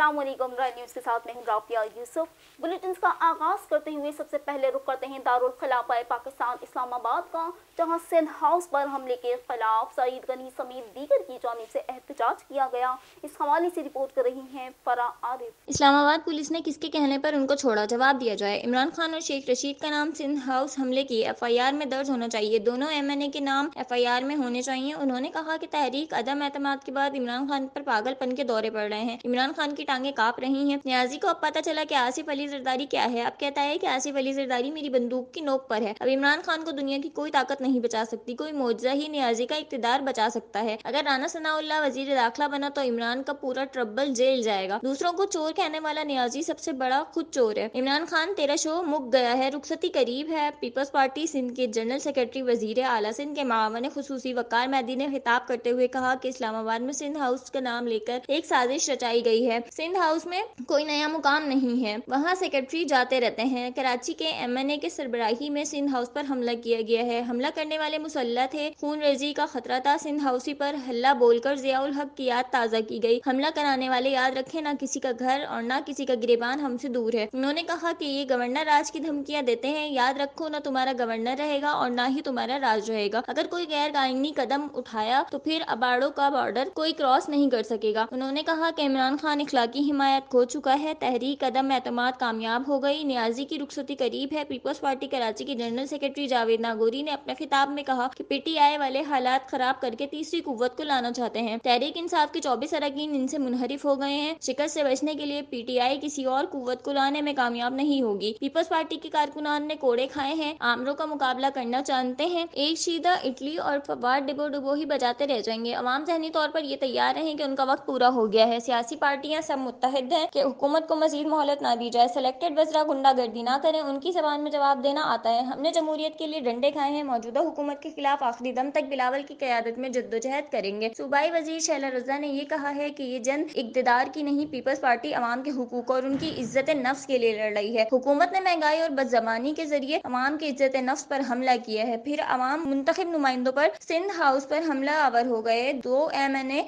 अस्सलाम वालेकुम। Royal news के साथ मैं हूं राफिया यूसुफ। बुलेटिन का आगाज करते हुए सबसे पहले रुख करते हैं दारुल खिलाफा पाकिस्तान इस्लामाबाद का, जहां सिंध हाउस पर हमले के खिलाफ सईद गनी समेत दीगर की जानिब से एहतजाज किया गया। इस हवाले से रिपोर्ट कर रही हैं फरा आरिफ। इस्लामाबाद पुलिस ने किसके कहने पर उनको छोड़ा, जवाब दिया जाए। इमरान खान और शेख रशीद का नाम सिंध हाउस हमले की FIR में दर्ज होना चाहिए। दोनों MNA के नाम FIR में होने चाहिए। उन्होंने कहा कि तहरीक अदम एतमाद के बाद इमरान खान पर पागलपन के दौरे पड़ रहे हैं। इमरान खान की टांगे कांप रही हैं। न्याजी को अब पता चला कि आसिफ अली जरदारी क्या है। अब कहता है कि आसिफ अली जरदारी मेरी बंदूक की नोक पर है। अब इमरान खान को दुनिया की कोई ताकत नहीं बचा सकती, कोई मौजज़ा ही न्याजी का इक़्तिदार बचा सकता है। अगर राना सनाउल्लाह वजीर दाखिला बना तो इमरान का पूरा ट्रब्बल जेल जाएगा। दूसरों को चोर कहने वाला न्याजी सबसे बड़ा खुद चोर है। इमरान खान तेरा शो मुक गया है, रुखसती करीब है। पीपल्स पार्टी सिंध के जनरल सेक्रेटरी वजीर आला सिंध के मावन खुसूसी वकार मेहदी ने खिताब करते हुए कहा कि इस्लामाबाद में सिंध हाउस का नाम लेकर एक साजिश रचाई गई है। सिंध हाउस में कोई नया मुकाम नहीं है, वहाँ सेक्रेटरी जाते रहते हैं। कराची के MNA के सरबराही में सिंध हाउस पर हमला किया गया है। हमला करने वाले मुसल्लह थे, खून रेजी का खतरा था। सिंध हाउसी पर हल्ला बोलकर जियाउल हक की याद ताज़ा की गई। हमला कराने वाले याद रखें, ना किसी का घर और ना किसी का गिरेबान हमसे दूर है। उन्होंने कहा कि ये गवर्नर राज की धमकियां देते हैं। याद रखो, ना तुम्हारा गवर्नर रहेगा और ना ही तुम्हारा राज रहेगा। अगर कोई गैर कानूनी कदम उठाया तो फिर अबाड़ों का बॉर्डर कोई क्रॉस नहीं कर सकेगा। उन्होंने कहा कि इमरान खान इखलाकी हिमायत खो चुका है। तहरीक अदम एतमाद कामयाब हो गई। न्याजी की रुखसती करीब है। पीपल्स पार्टी कराची के जनरल सेक्रेटरी जावेद नागौरी ने अपने खिताब में कहा कि PTI वाले हालात खराब करके तीसरी कुव्वत को लाना चाहते हैं। तहरीक इंसाफ के 24 अरकान इनसे मुनहरिफ हो गए हैं। शिकस्त से बचने के लिए PTI किसी और कुव्वत को लाने में कामयाब नहीं होगी। पीपल्स पार्टी के कारकुनान ने कोड़े खाए हैं, आमरों का मुकाबला करना जानते हैं। एक शीदा इटली और फवाद डिबो डिबो ही बजाते रह जाएंगे। अवाम ज़हनी तौर पर ये तैयार हैं कि उनका वक्त पूरा हो गया है। सियासी पार्टियां सब मुत्तहिद हैं कि हुकूमत को मजीद मोहलत ना दी जाए। सेलेक्टेड वज़रा गुंडागर्दी ना करें, उनकी ज़बान में जवाब देना आता है। हमने जमहूरियत के लिए डंडे खाए हैं। मौजूदा हुकूमत के खिलाफ आखिरी दम तक बिलावल की क़यादत में जद्दोजहद करेंगे। सूबाई वजीर शैला रज़ा ने यह कहा है कि ये जंग इक़्तिदार की नहीं, पीपल्स पार्टी अवाम के हुकूक और उनकी इज्जत नफ्स के लिए लड़ रही है। हुकूमत ने महंगाई और बदज़बानी के जरिए अवाम की इज्जत नफ्स पर हमला किया है, फिर अवाम मुंतखब नुमाइंदों पर सिंध हाउस पर हमला आवर हो गए। 2 MNA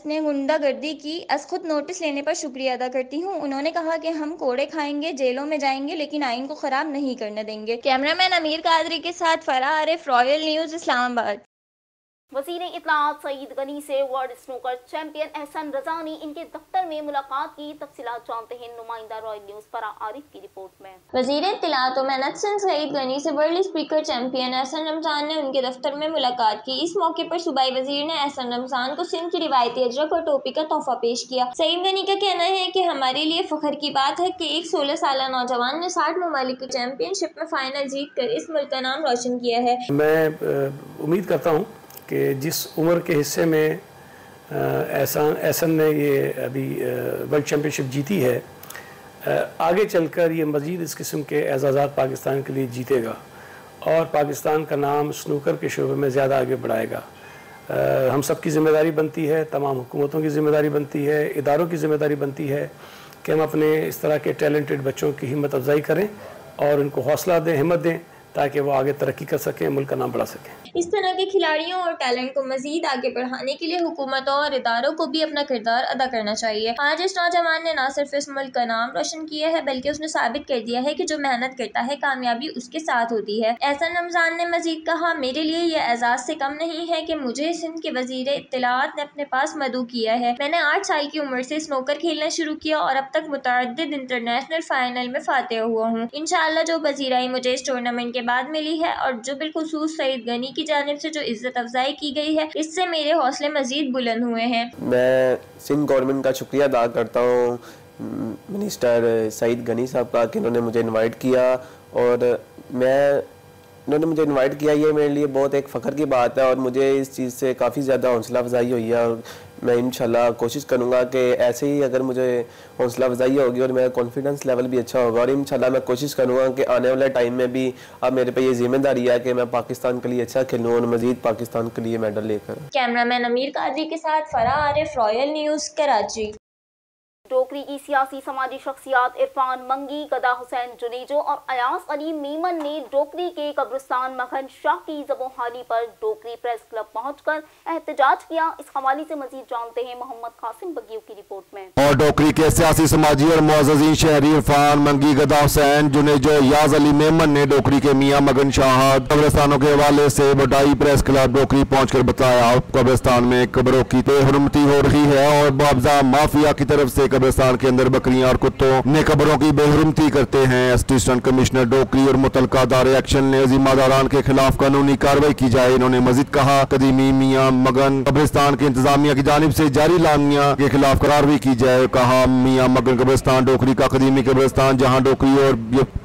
ने गुंडागर्दी की। अस खुद नोटिस लेने पर शुक्रिया अदा करती हूँ। उन्होंने कहा कि हम कोड़े खाएंगे, जेलों में जाएंगे, लेकिन आइन को खराब नहीं करने देंगे। कैमरामैन अमीर कादरी के साथ फरा आरिफ, रॉयल न्यूज़, इस्लामाबाद। वज़ीर इत्तलाआत सईद गनी से वर्ल्ड स्नूकर चैंपियन एहसन रजा ने इनके दफ्तर में मुलाकात की। तफसीलात जानते हैं नुमाइंदा रॉयल न्यूज़ फरा आरिफ की रिपोर्ट में। वज़ीर इत्तलाआत व मेहनत सईद गनी से world speaker champion Ehsan Ramzan ने उनके दफ्तर में मुलाकात की। इस मौके पर सूबाई वज़ीर ने एहसन रमजान को सिंध की रिवायती अजरक और टोपी का तोहफा पेश किया। सईद गनी का कहना है कि हमारे लिए फख्र की बात है कि एक 16 साला नौजवान ने 60 ममालिक की चैंपियनशिप में फाइनल जीत कर इस मुल्क का नाम रोशन किया है। मैं उम्मीद करता हूँ कि जिस उम्र के हिस्से में एहसन ने ये अभी वर्ल्ड चैम्पियनशिप जीती है, आगे चलकर ये मज़ीद इस किस्म के एजाज़ात पाकिस्तान के लिए जीतेगा और पाकिस्तान का नाम स्नूकर के शोबे में ज़्यादा आगे बढ़ाएगा। हम सब की ज़िम्मेदारी बनती है, तमाम हुकूमतों की ज़िम्मेदारी बनती है, इदारों की ज़िम्मेदारी बनती है कि हम अपने इस तरह के टैलेंटेड बच्चों की हिम्मत अफजाई करें और उनको हौसला दें, हिम्मत दें, ताकि वो आगे तरक्की कर सकें, मुल्क का नाम बढ़ा सकें। इस तरह के खिलाड़ियों और टैलेंट को मजीद आगे बढ़ाने के लिए हुकूमतों और इदारों को भी अपना किरदार अदा करना चाहिए। आज इस नौजवान ने न सिर्फ इस मुल्क का नाम रोशन किया है, बल्कि उसने साबित कर दिया है कि जो मेहनत करता है कामयाबी उसके साथ होती है। एहसन रमजान ने मजीद कहा, मेरे लिए यह एजाज से कम नहीं है कि मुझे सिंध के वजीर इत्तलाआत ने अपने पास मदऊ किया है। मैंने 8 साल की उम्र से स्नूकर खेलना शुरू किया और अब तक मुतअद्दिद इंटरनेशनल फाइनल में फातेह हुआ हूँ। इंशाअल्लाह जो पजीराई मुझे इस टूर्नामेंट के बाद मिली है और जो बिलखुसूस सईद गनी की जानिब से जो इज्जत अफजाई की गई है, इससे मेरे हौसले मजीद बुलंद हुए हैं। मैं सिंध गवर्नमेंट का शुक्रिया अदा करता हूँ मिनिस्टर सईद गनी साहब का कि इन्होंने मुझे इनवाइट किया और इन्होंने मुझे इनवाइट किया, ये मेरे लिए बहुत एक फ़ख्र की बात है और मुझे इस चीज़ से काफ़ी ज़्यादा हौसला अफजाई हुई है और मैं इंशाल्लाह कोशिश करूँगा कि ऐसे ही अगर मुझे हौसला अफजाई होगी और मेरा कॉन्फिडेंस लेवल भी अच्छा होगा और इंशाल्लाह मैं कोशिश करूँगा कि आने वाले टाइम में भी अब मेरे पे ये जिम्मेदारी है कि मैं पाकिस्तान के लिए अच्छा खेलूँ और मज़ीद पाकिस्तान के लिए मेडल लेकर। कैमरामैन अमीर कादरी के साथ फरा आरिफ, रॉयल न्यूज़, कराची। डोकरी की सियासी समाजी शख्सियात इरफान मंगी, गदा हुसैन जुनेजो और अयास अली मीमन ने डोकरी के कब्रिस्तान मखन शाह की ज़बोहाली पर डोकरी प्रेस क्लब पहुंचकर एहतजाज किया। इस हवाले से मजीद जानते हैं मोहम्मद कासिम बगियों की रिपोर्ट में। और डोकरी के सियासी समाजी और मुअज़्ज़ज़ीन शहरी इरफान मंगी, गदा हुसैन जुनेजो, अयास अली मेमन ने डोकरी के मियाँ मगन शाह कब्रिस्तानों के हवाले से बटाई प्रेस क्लब डोकरी पहुंचकर बताया कब्रिस्तान में कब्रों की बेहुरमती हो रही है और मुआवजा माफिया की तरफ से कब्रिस्तान के अंदर बकरियां और कुत्तों ने कब्रों की बेहुरमती करते हैं। असिस्टेंट कमिश्नर डोकरी और मुतलका दारे एक्शन ने जिम्मेदारान के खिलाफ कानूनी कार्रवाई की जाए। इन्होंने मजीद कहा कदीमी मियाँ मगन कब्रिस्तान की इंतजामिया की जानिब से जारी लामिया के खिलाफ कार्रवाई की जाए। कहा मियाँ मगन कब्रिस्तान डोकरी का कदीमी कब्रिस्तान जहाँ डोकरी और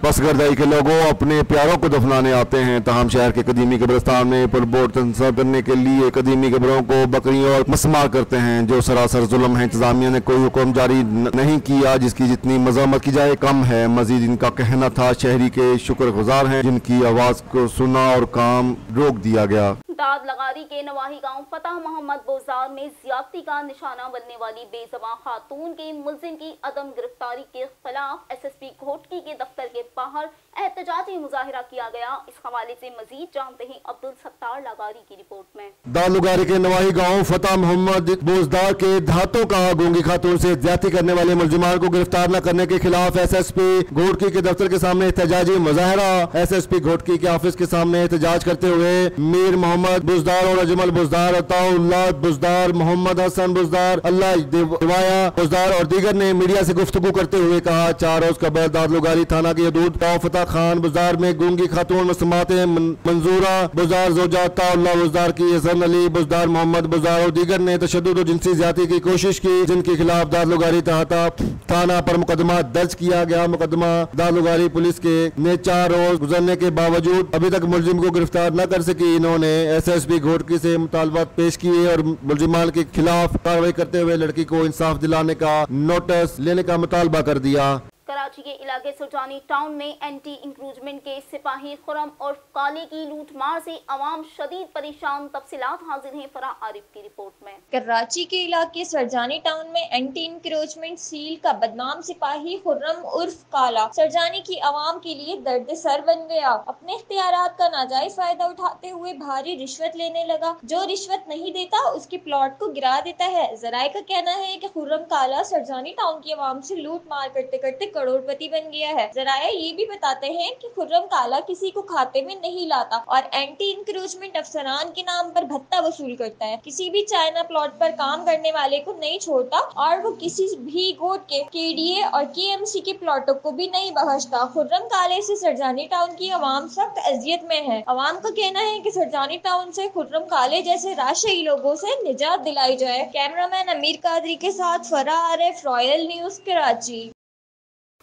पसगरदाई के लोगों अपने प्यारों को दफनाने आते हैं, तमाम शहर के कदीमी कब्रिस्तान में पुरबोर्ड तंसब करने के लिए कदीमी कब्रों को बकरियों और मस्मार करते हैं, जो सरासर जुल्म है। इंतजामिया ने कोई हुक्म जारी नहीं किया, जिसकी जितनी मजम्मत की जाए कम है। मजीद इनका कहना था शहरी के शुक्रगुजार हैं जिनकी आवाज को सुना और काम रोक दिया गया। दाद लगारी के नवाही गांव फतह मोहम्मद बोजार में ज्यादती का निशाना बनने वाली बेज़बान खातून के मुल्जिम की अदम गिरफ्तारी के खिलाफ SSP घोटकी के दफ्तर के बाहर एहतजाजी मुजाहिरा किया गया। इस हवाले से मजीद जानते हैं अब्दुल सत्तार लगारी की रिपोर्ट में। दाद लगारी के नवाही गाँव फतह मोहम्मद बोजदार के धातों का गूंगी खातून से ज्यादती करने वाले मुल्जिमान को गिरफ्तार न करने के खिलाफ SSP घोटकी के दफ्तर के सामने एहतजाजी मुजाहिरा। SSP घोटकी के ऑफिस के सामने एहतजाज करते हुए मीर मोहम्मद बुजदार और अजमल बुजदार, अताउल्लाह बुजदार, मोहम्मद हसन बुजदार, अल्लाह दिवाया बुजदार और दीगर ने मीडिया से गुफ्तगू करते हुए कहा 4 रोज कबल दाद लगारी थाना की हदूद गाँव फतह खान बुजदार में गूंगी खातून मसमाते मंजूरा बुजदार, जोजा अताउल्लाह बुजदार की, हसन अली बुजदार, मोहम्मद बुजदार और दीगर ने तशद्दुद और जिनसी ज्यादती की कोशिश की, जिनके खिलाफ दाद लगारी थाना पर मुकदमा दर्ज किया गया। मुकदमा दाद लगारी पुलिस के ने 4 रोज गुजरने के बावजूद अभी तक मुलजिम को गिरफ्तार न कर सकी। इन्होंने SSP घोटकी से मुतालबात पेश किए और मुलजिमान के खिलाफ कार्रवाई करते हुए लड़की को इंसाफ दिलाने का नोटिस लेने का मुतालबा कर दिया। कराची के इलाके सुरजानी टाउन में एंटी इंक्रोचमेंट के सिपाही खुरम और काले की लूटमार से अवाम शदीद परेशान। तफसीलात हाजिर हैं फराह आरिफ की रिपोर्ट में। कराची के इलाके सरजानी टाउन में एंटी इंक्रोचमेंट सील का बदनाम सिपाही खुर्रम उर्फ काला सरजानी की आवाम के लिए दर्द सर बन गया। अपने इख्तियारात का नाजायज फायदा उठाते हुए भारी रिश्वत लेने लगा। जो रिश्वत नहीं देता उसके प्लॉट को गिरा देता है। जराए का कहना है कि खुर्रम काला सरजानी टाउन की आवाम से लूट मार करते करते करोड़पति बन गया है। जराए ये भी बताते हैं कि खुर्रम काला किसी को खाते में नहीं लाता और एंटी इंक्रोचमेंट अफसरान के नाम पर भत्ता वसूल करता है। किसी भी चाइना प्लॉट पर काम करने वाले को नहीं छोड़ता और वो किसी भी गोट के KDA और KMC के प्लॉटों को भी नहीं बख्शता। खुर्रम काले से सरजानी टाउन की आवाम सख्त अजियत में है। आवाम का कहना है कि सरजानी टाउन से खुर्रम काले जैसे राशि लोगों से निजात दिलाई जाए। कैमरामैन अमीर कादरी के साथ फराह आरिफ, रॉयल न्यूज कराची।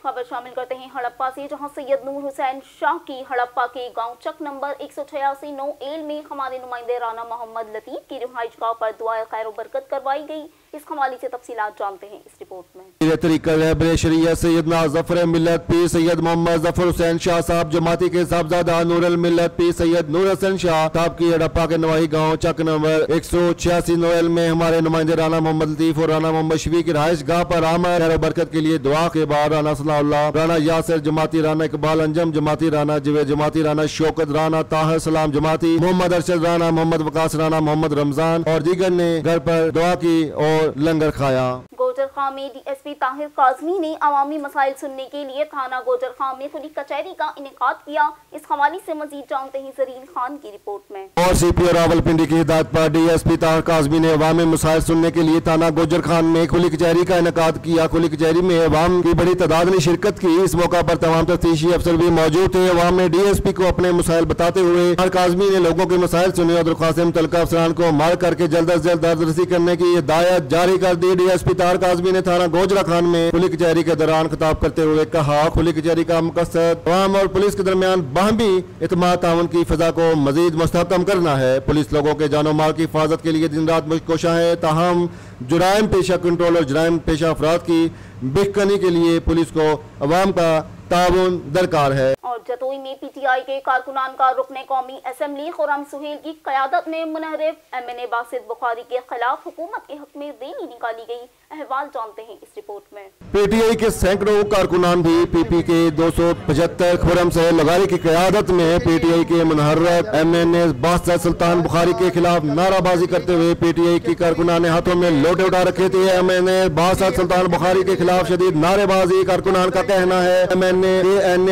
खबर शामिल करते हैं हड़प्पा से, जहां सैयद नूर हुसैन शाह की हड़प्पा के गांव चक नंबर 186 9 एल में हमारे नुमाइंदे राना मोहम्मद लतीफ की रिहाइश गाह पर दुआए खैर बरकत करवाई गई। इस हवाले से तफसीलात जानते हैं इस रिपोर्ट में। तरीका शरीयत सैयदना ज़फ़र मिल्लत पीर सैयद मोहम्मद ज़फ़र हुसैन शाह साहब जमाती के साहबजादा नूरुल मिल्लत पीर सैयद नूर हसन शाह साहब की हड़प्पा के नवाही गाँव चक नंबर 186 9 एल में हमारे नुमाइंदे राना मोहम्मद लतीफ और राना मोहम्मद शफी की रिहाइश गाह पर आमद खैर बरकत के लिए दुआ के बाद राना राना यासिर जमाती, राना इकबाल अंजम जमाती, राना जिवे जमाती, राना शौकत राना, ताहिर सलाम जमाती, मोहम्मद अरशद राना, मोहम्मद वकास राना, मोहम्मद रमजान और दीगर ने घर पर दुआ की और लंगर खाया। गोजर खां में DSP ताहिर काज़मी ने अवामी मसाइल सुनने के लिए थाना गोजर खां में खुली कचहरी का इनेकाद किया। इस हवाले से मजीद जानते हैं जरीन खान की रिपोर्ट में। और CPO रावलपिंडी की हिदायत पर DSP ताहिर काज़मी ने अवामी मसाइल सुनने के लिए थाना गोजर खान में खुली कचहरी का इनेकाद किया। खुली कचहरी में अवाम की बड़ी तादाद ने शिरकत की। इस मौका पर तमाम तफ्तीशी अफसर भी मौजूद थे। अवाम ने DSP को अपने मसाइल बताते हुए ताहिर काज़मी ने लोगों के मसाइल सुने और दरख्वास्त मुतल्लिका अफसरान को मार करके जल्द अज जल्द दरसी करने की हिदायत जारी कर दी। DSP ताहिर काज़मी ने थाना गोजरा खान में खुली कचहरी के दौरान खिताब करते हुए कहा खुली कचहरी का मकसद अवाम और पुलिस के दरमियान बाहमी इत्मीनान ताउन की फिजा को मजीद मुस्तहकम करना है। पुलिस लोगों के जानो माल की हिफाजत के लिए दिन रात कोशा है। ताहम जुराइम पेशा कंट्रोल और जुराइम पेशा अफराद की बिहकनी के लिए पुलिस को अवाम का ताउन दरकार है। और जतोई में पीटीआई के कारकुनान का रुकने कौमी असेंबली खुर्रम सुहेल की क़यादत में मुनहरिफ एमएनए बासित बुखारी के खिलाफ हुकूमत के हक में रैली निकाली गई। अहवाल जानते हैं इस रिपोर्ट में। पीटीआई के सैकड़ों कारकुनान भी पीपी के 275 खुर्रम सुहेल लगारी की क़यादत में पीटीआई के मुनहरिफ एमएनए बासित सुल्तान बुखारी के खिलाफ नाराबाजी करते हुए पीटीआई की कारकुनान ने हाथों में लोटे उठा रखे थे। एमएनए बासित सुल्तान बुखारी के खिलाफ शदीद नारेबाजी। कारकुनान का कहना है एमएनए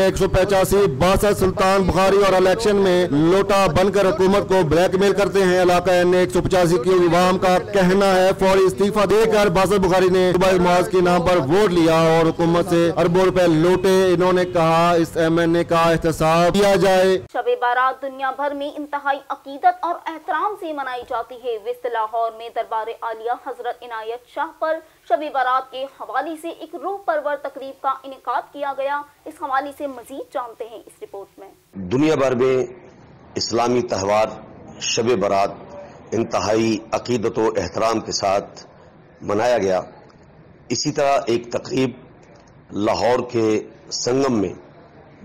185 बासित सुल्तान बुखारी और इलेक्शन में लोटा बनकर हुकूमत को ब्लैकमेल करते हैं। इलाका एनए 185 की अवाम का कहना है फौरी इस्तीफा देकर बासित बुखारी ने सुबह मुआज के नाम पर वोट लिया और हुकूमत से अरबों रुपए लूटे। इन्होंने कहा इस एमएनए का एहतसाब किया जाए। शब बारात दुनिया भर में इंतहाई अकीदत और एहतराम से मनाई जाती है। विस्त लाहौर में दरबार आलिया हजरत इनायत शाह पर शब बारात के हवाले से एक रूह परवर तकरीब का इनेकाद किया गया। इस हवाले से मजीद जानते हैं इस रिपोर्ट में। दुनिया भर में इस्लामी त्यौहार शब बारात इंतहाई अकीदत व एहतराम के साथ मनाया गया। इसी तरह एक तकरीब लाहौर के संगम में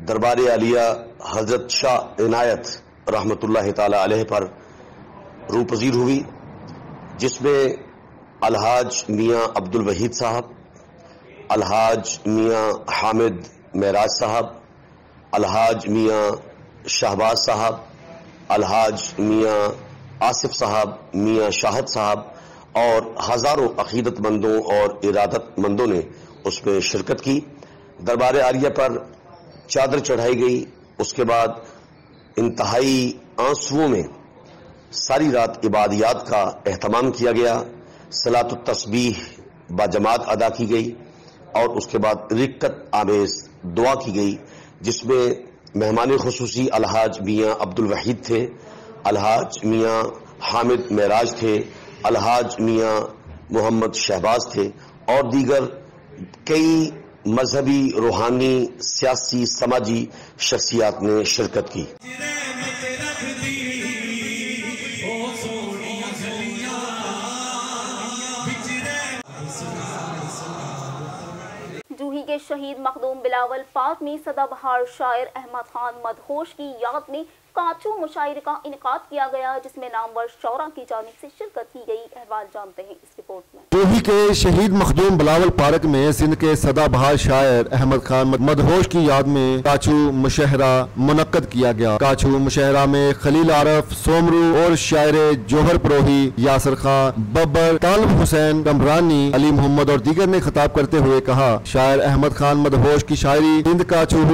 दरबार आलिया हजरत शाह इनायत रहमतुल्लाह ताला अलैह पर रूपजीर हुई, जिसमें अलहाज मियाँ अब्दुल वहीद साहब, अलहाज मियाँ हामिद मेराज साहब, अलहाज मियाँ शहबाज साहब, अलहाज मियाँ आसिफ साहब, मियाँ शाहद साहब और हजारों अकीदतमंदों और इरादतमंदों ने उसमें शिरकत की। दरबार आलिया पर चादर चढ़ाई गई। उसके बाद इंतहाई आंसुओं में सारी रात इबादियात का एहतमाम किया गया। सलातुत तस्बीह बाजमात अदा की गई और उसके बाद रिक्कत आमेज दुआ की गई, जिसमें मेहमान खुसूसी अलहाज मियाँ अब्दुल वहीद थे, अलहाज मियाँ हामिद मेराज थे, अलहाज मियाँ मोहम्मद शहबाज थे और दीगर कई मजहबी, रूहानी, सियासी, समाजी शख्सियात ने शिरकत की। जूही के शहीद मखदूम बिलावल पार्क में सदाबहार शायर अहमद खान मदहोश की याद में काचू मुशायरे का इनेकाद किया गया, जिसमें नामवर शौरा की जानिब से शिरकत की गई। अहवाल जानते हैं इस रिपोर्ट में। जूही के शहीद मखदूम बिलावल पार्क में सिंध के सदाबहार शायर अहमद खान मदहोश की याद में काचू मुशायरा मुनक्कद किया गया। काचू मुशायरा में खलील आरफ सोमरू और शायर जोहर प्रोही, यासर खान, बब्बर, तालिब हुसैन कमरानी, अली मोहम्मद और दीगर ने खिताब करते हुए कहा, शायर अहमद खान मदहोश की शायरी सिंध काचू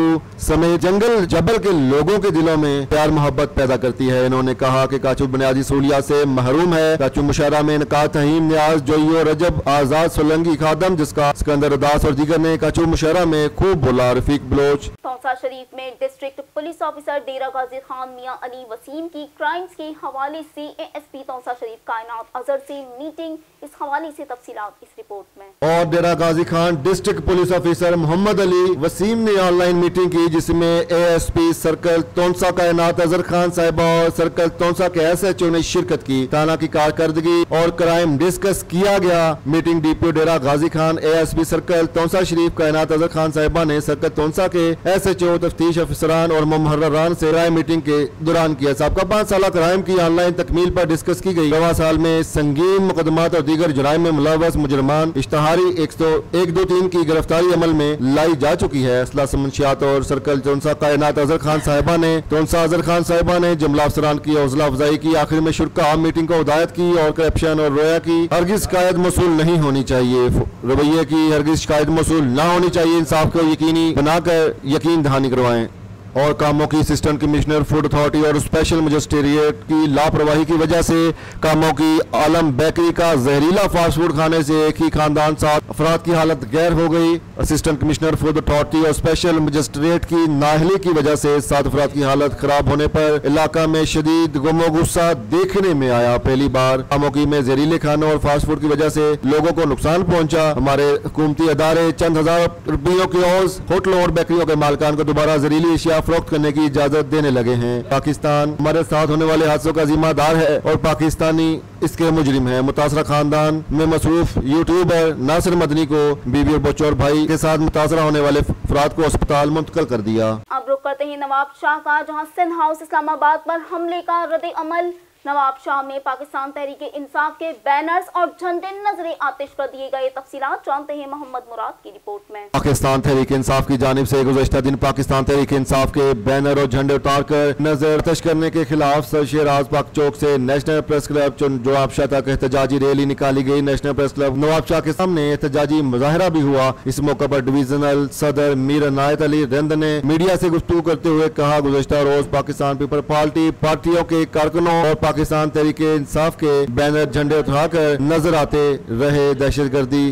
समेत जंगल जबल के लोगों के दिलों में प्यार मोहब्बत पैदा करती है। इन्होंने कहा कि काचू बुनियादी सहूलियात से महरूम है। काचू मुशायरा में इनका तहीम न्याज जोइयो रजब आजाद सोलंगी खादम, जिसका सिकंदर उदास और दीगर ने काचू मुशायरा में खूब बोला। रफीक बलोच। तौसा शरीफ में डिस्ट्रिक्ट पुलिस ऑफिसर डेरा गाजी खान मियां अली वसीम की क्राइम्स के हवाले से एएसपी तौसा शरीफ कायनात अजहर से मीटिंग। इस हवाले से तफसीलात इस रिपोर्ट में। और Dera Ghazi Khan district police officer Mohammad Ali Wasim ने ऑनलाइन मीटिंग की, जिसमें एएसपी सर्कल तौसा कायनात अजहर खान साहिबा और सर्कल तौसा के एसएचओ ने शिरकत की। थाना की कारकर्दगी और क्राइम डिस्कस किया गया। मीटिंग डीपीओ डेरा गाजी खान, एएसपी सर्कल तौसा शरीफ कायनात अजहर खान साहिबा ने सर्कल तौसा के एसएचओ, तफ्तीश अफसरान और मुहर्ररान से क्राइम मीटिंग के दौरान किया। सबका 5 साल क्राइम की ऑनलाइन तकमील पर डिस्कस की गई। रवा साल में संगीन मुकदमात और दीगर जुराइम में मुलव्वस मुजरमान इश्तहारी 101-2-3 की गिरफ्तारी अमल में लाई जा चुकी है। असला समंशियात और सर्कल तौसा कायनात अजहर खान साहिबा ने तौसा अजहर खान साहिबा ने जुमला अफसरान की हौसला अफजाई की। आखिर में शुरा मीटिंग को हिदायत की और करप्शन और रोया की हरगिज शिकायत मौसूल नहीं होनी चाहिए। रवैये की हरगिज शिकायत मौसूल न होनी चाहिए। इंसाफ को यकीनी बनाकर यकीन दहानी करवाएं। और कामों की असिस्टेंट कमिश्नर फूड अथॉरिटी और स्पेशल मजिस्ट्रेट की लापरवाही की वजह से कामों की आलम बेकरी का जहरीला फास्ट फूड खाने से एक ही खानदान 7 अफराद की हालत गैर हो गई। असिस्टेंट कमिश्नर फूड अथॉरिटी और स्पेशल मजिस्ट्रेट की नाअहली की वजह से 7 अफराद की हालत खराब होने पर इलाका में शदीद गुमो गुस्सा देखने में आया। पहली बार कामों में जहरीले खानों और फास्ट फूड की वजह से लोगों को नुकसान पहुंचा। हमारे हुकूमती अदारे चंद हजार रुपयों की औज होटलों और बेकरियों के मालिकान को दोबारा जहरीली अशिया फरोख्त करने की इजाजत देने लगे हैं। पाकिस्तान हमारे साथ होने वाले हादसों का जिम्मेदार है और पाकिस्तानी इसके मुजरिम है। मुतासरा खानदान में मसरूफ यूट्यूबर नासिर मदनी को बीवी और बच्चों और भाई के साथ मुतासरा होने वाले अफराद को अस्पताल मुंतकिल कर दिया। अब करते हैं नवाब शाह का, जहां सिंध हाउस इस्लामाबाद पर हमले का रद्द अमल। नवाब शाह में पाकिस्तान तहरीक इंसाफ के बैनर्स और झंडे नजरे आतिश कर दिए गए। तफसीलात जानते हैं मोहम्मद मुराद की रिपोर्ट में। पाकिस्तान तहरीक इंसाफ की जानिब से गुज़श्ता दिन पाकिस्तान तहरीक इंसाफ के बैनर और झंडे उतार कर नजर आतिश करने के खिलाफ शेराज पाक चौक से national press club Nawab Shah तक एहतजाजी रैली निकाली गई। National press club Nawab Shah के सामने एहतजाजी मुजाहरा भी हुआ। इस मौके पर डिवीजनल सदर मीर नायत अली रंद ने मीडिया से गुफ्तगू करते हुए कहा, गुज़श्ता रोज पाकिस्तान पीपल पार्टी पार्टियों के कारकुनों और पाकिस्तान तहरीक इंसाफ के बैनर झंडे उठाकर नजर आते रहे। दहशतगर्दी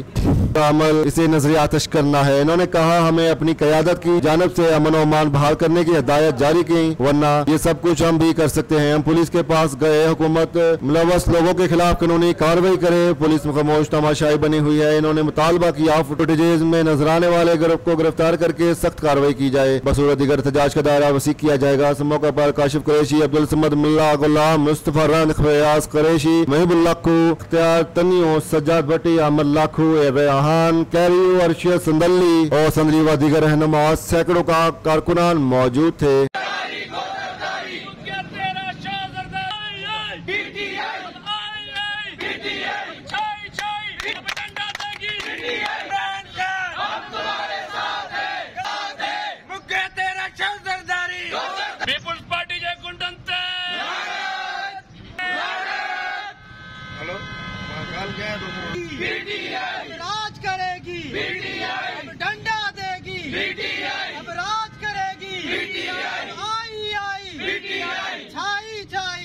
का अमल इसे नजर आतिश करना है। इन्होंने कहा, हमें अपनी क़यादत की जानिब से अमन और अमान बहाल करने की हिदायत जारी की, वरना ये सब कुछ हम भी कर सकते हैं। हम पुलिस के पास गए, हुकूमत मुलव्वस लोगों के खिलाफ कानूनी कार्रवाई करे। पुलिस खामोश तमाशाई बनी हुई है। इन्होंने मुतालबा किया फुटेजेज में नजर आने वाले गिरोह को गिरफ्तार करके सख्त कार्रवाई की जाए। बसूरत दीगर एहतजाज का दायरा वसी किया जाएगा। इस मौके पर काशिफ कुरैशी, अब्दुल समद मुल्ला, गुलाम मुस्तफा रन, फयाज कुरैशी, महबूब लाखू, इख्तियार तनियो, सज्जाद भट्टी, अहमद लाखू, रेहान कैरी, अर्शिया संदली और संदली व दीगर रहनुमा सैकड़ों का कारकुनान मौजूद थे। राज करेगी, अब डंडा देगी, अब राज करेगी, आई आई, छाई छाई।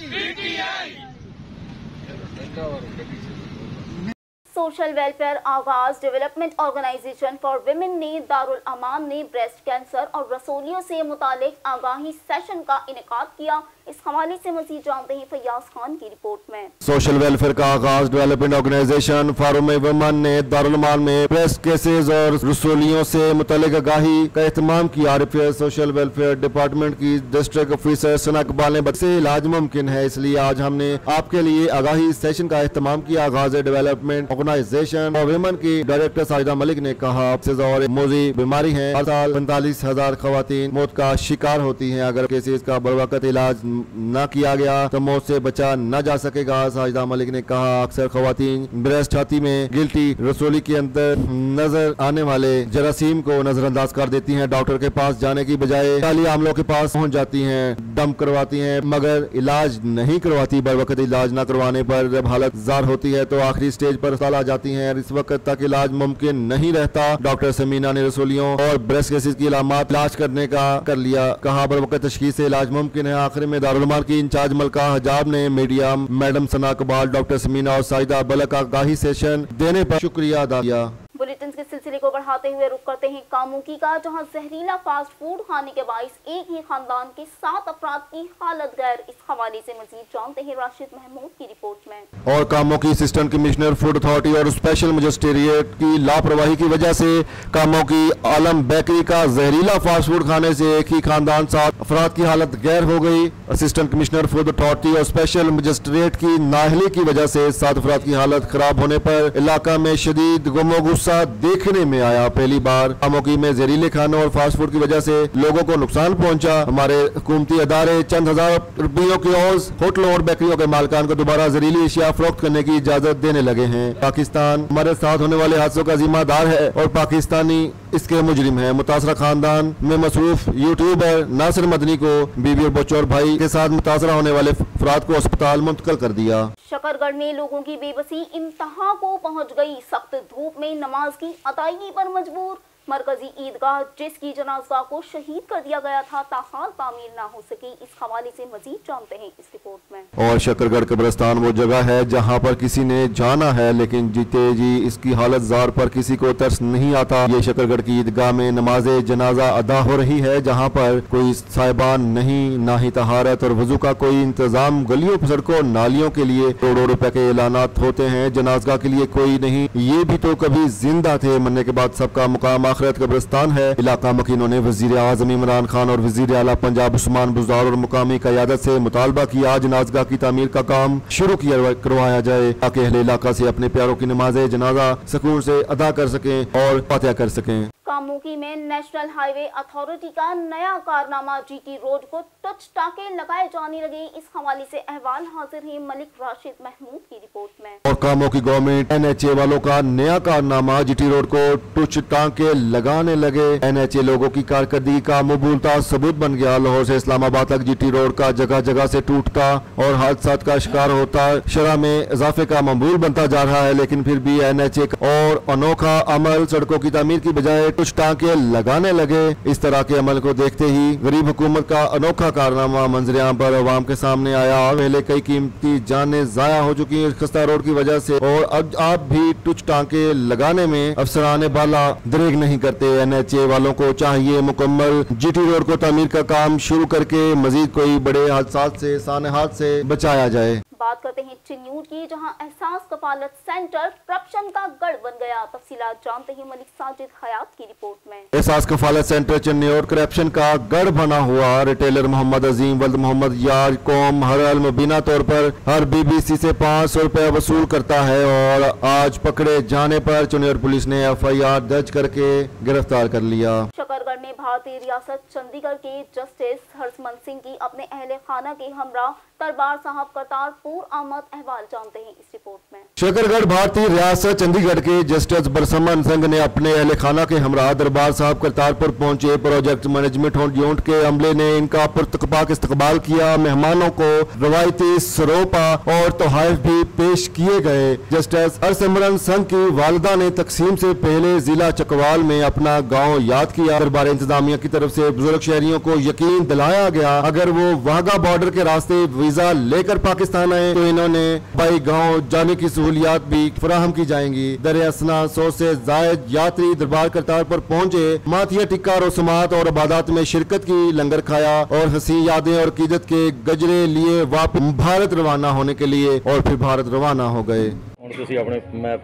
सोशल वेलफेयर आगाज डेवलपमेंट ऑर्गेनाइजेशन फॉर विमेन ने दारुल अमान में ब्रेस्ट कैंसर और रसोलियों से मुतालिक आगाही सेशन का इनेकाद किया। इस हवाले से मजीद जानते हैं फयाज खान की रिपोर्ट में। सोशल वेलफेयर का आगाज डेवलपमेंट ऑर्गेनाइजेशन फॉर विमेन ने दारुल अमान में ब्रेस्ट केसेस और रसोलियों से मुतालिक आगाही का एहतमाम किया। आरएफएस सोशल वेलफेयर डिपार्टमेंट की डिस्ट्रिक्ट ऑफिसर सना इकबाल ने बताया, इलाज मुमकिन है, इसलिए आज हमने आपके लिए आगाही सेशन का एहतमाम किया। आगाज डेवलपमेंट ऑर्गेनाइजेशन और विमेन की डायरेक्टर साजिदा मलिक ने कहा, और मोजी बीमारी है, हर साल 45,000 खवातीन मौत का शिकार होती हैं। अगर केसेस का बरवकत इलाज न किया गया तो मौत से बचा न जा सकेगा। साजिदा मलिक ने कहा, अक्सर खवातीन ब्रेस्ट छाती में गिल्टी रसोली के अंदर नजर आने वाले जरासीम को नजरअंदाज कर देती हैं। डॉक्टर के पास जाने की बजाय काली आमलों के पास पहुंच जाती हैं, दम करवाती हैं, मगर इलाज नहीं करवाती। बरवकत इलाज न करवाने पर जब हालत जार होती है तो आखिरी स्टेज पर आ जाती हैं। इस वक्त तक इलाज मुमकिन नहीं रहता। डॉक्टर समीना ने रसोलियों और ब्रेस्ट केसेस की अलामत इलाज करने का कर लिया। कहा, बरवकत तशखीस से इलाज मुमकिन है। आखिर में दारुल अमान की इंचार्ज मलका हजाब ने मीडिया मैडम सना इकबाल, डॉक्टर समीना और साजिदा बलक का आगाही सेशन देने पर शुक्रिया अदा किया। बुलेटिन के सिलसिले को बढ़ाते हुए रुक करते हैं कामुकी का, जहां जहरीला फास्ट फूड खाने के बाइस एक ही खानदान के 7 अफराद की हालत गैर। इस हवाले से मजीद जानते हैं राशिद महमूद की रिपोर्ट में। और कामोकी असिस्टेंट कमिश्नर फूड अथॉरिटी और स्पेशल मजिस्ट्रेट की लापरवाही की वजह से कामोकी आलम बेकरी का जहरीला फास्ट फूड खाने से एक ही खानदान 7 अफराद की हालत गैर हो गई। असिस्टेंट कमिश्नर फूड अथॉरिटी और स्पेशल मजिस्ट्रेट की नाअहली की वजह से 7 अफराद की हालत खराब होने पर इलाका में शदीद गुमो गुस्सा देखने में आया। पहली बार कामोकी में जहरीले खानों और फास्ट फूड की वजह से लोगों को नुकसान पहुंचा। हमारे हुकूमती अदारे चंद हजार रुपयों की होटलों और बेकरियों के मालिकान को दोबारा जहरीली अशिया फरोख्त करने की इजाजत देने लगे हैं। पाकिस्तान हमारे साथ होने वाले हादसों का जिम्मेदार है और पाकिस्तानी इसके मुजरिम है। मुतासरा खानदान में मसरूफ यूट्यूबर नासिर मदनी को बीवी और बच्चों और भाई के साथ मुतासरा होने वाले अफराद को अस्पताल मुंतकिल कर दिया। शकरगढ़ में लोगों की बेबसी इंतहा को पहुंच गई। सख्त धूप में नमाज की अदायगी पर मजबूर। मरकजी ईदगाह जिसकी जनाजा को शहीद कर दिया गया था, ताहाल तामीर ना हो सकी। इस हवाले से मजीद जानते हैं इस रिपोर्ट में। और शकरगढ़ कब्रिस्तान वो जगह है जहाँ पर किसी ने जाना है लेकिन जीते जी इसकी हालत जार पर किसी को तरस नहीं आता। ये शकरगढ़ की ईदगाह में नमाज जनाजा अदा हो रही है, जहाँ पर कोई साहिबान नहीं, ना ही तहारत और वजू का कोई इंतजाम। गलियों सड़कों नालियों के लिए करोड़ों रुपए के ऐलानात होते हैं, जनाजा के लिए कोई नहीं। ये भी तो कभी जिंदा थे, मरने के बाद सबका मुकाम आखिरत कब्रिस्तान है। इलाका मकीनों ने वजीर आजम इमरान खान और वजीर आला पंजाब उस्मान बुज़दार और मुकामी क़यादत से मुतालबा किया जनाज़गाह की तामीर का काम शुरू करवाया जाए ताकि अहले इलाका से अपने प्यारों की नमाज जनाजा सुकून से अदा कर सकें और फातिहा कर सकें। कामोकी में नेशनल हाईवे अथॉरिटी का नया कारनामा, जीटी रोड को टच टाके लगाए जाने लगे। इस हवाले से अहवाल हाजिर है मलिक राशिद महमूद की रिपोर्ट में। और कामोकी गवर्नमेंट NHA वालों का नया कारनामा, जीटी रोड को टच टाके लगाने लगे। NHA लोगों की कारकर्दगी का मुबूलता सबूत बन गया। लाहौर से इस्लामाबाद तक जीटी रोड का जगह जगह से टूटता और हादसा का शिकार होता शरह में इजाफे का मामूल बनता जा रहा है, लेकिन फिर भी NHA और अनोखा अमल सड़कों की तामीर की बजाय कुछ टांके लगाने लगे। इस तरह के अमल को देखते ही गरीब हुकूमत का अनोखा कारनामा मंजर-ए-आम पर अवाम के सामने आया। पहले कई कीमती जानें जाया हो चुकी हैं खस्ता रोड की वजह से, और अब आप भी कुछ टांके लगाने में अफसरान बाला दरेग नहीं करते। NHA वालों को चाहिए मुकम्मल जीटी रोड को तामीर का काम शुरू करके मजीद कोई बड़े हादसात से सानहात से बचाया जाए। बात करते हैं चिन्नूर की, जहां एहसास कफालत सेंटर करप्शन का गढ़ बन गया। तफसीलात जानते हैं मलिक साजिद हयात की रिपोर्ट में। एहसास कफालत सेंटर चिन्नूर करप्शन का गढ़ बना हुआ। रिटेलर मोहम्मद अजीम वल्द मोहम्मद यार कौम हर मुबीना तौर पर हर BBC से 500 रुपए वसूल करता है, और आज पकड़े जाने पर चिन्नूर पुलिस ने FIR दर्ज करके गिरफ्तार कर लिया। शकरगढ़ में भारतीय रियासत चंडीगढ़ के जस्टिस हरसमन सिंह की अपने अहले खाना के हमरा दरबार साहब करतारपुर आमद, अहवाल जानते हैं इस रिपोर्ट में। शकरगढ़ भारतीय रियासत चंडीगढ़ के जस्टिस बरसमन सिंह ने अपने अहले खाना के हमरा दरबार साहब करतारपुर पहुंचे। प्रोजेक्ट मैनेजमेंट यूनिट के अमले ने इनका पुरतकबाक इस्तकबाल किया। मेहमानों को रवायती सरोपा और तोहफे भी पेश किए गए। जस्टिस हरसिमरन सिंह की वालिदा ने तकसीम से पहले जिला चकवाल में अपना गाँव याद किया। दरबार इंतजामिया की तरफ से बुजुर्ग शहरियों को यकीन दिलाया गया अगर वो वाघा बॉर्डर के रास्ते वीजा लेकर पाकिस्तान आए तो इन्होंने बाई गाँव जाने की सहूलियात भी फराहम की जाएंगी। दरियासना 100 से जायद यात्री दरबार करतारपुर पहुंचे। माथिया टिक्का रसूमात और इबादत में शिरकत की, लंगर खाया और हंसी यादें और कीदत के गजरे लिए वापस भारत रवाना होने के लिए, और फिर भारत रवाना हो गए। ਹੁਣ ਤੁਸੀਂ ਆਪਣੇ ਮੈਂ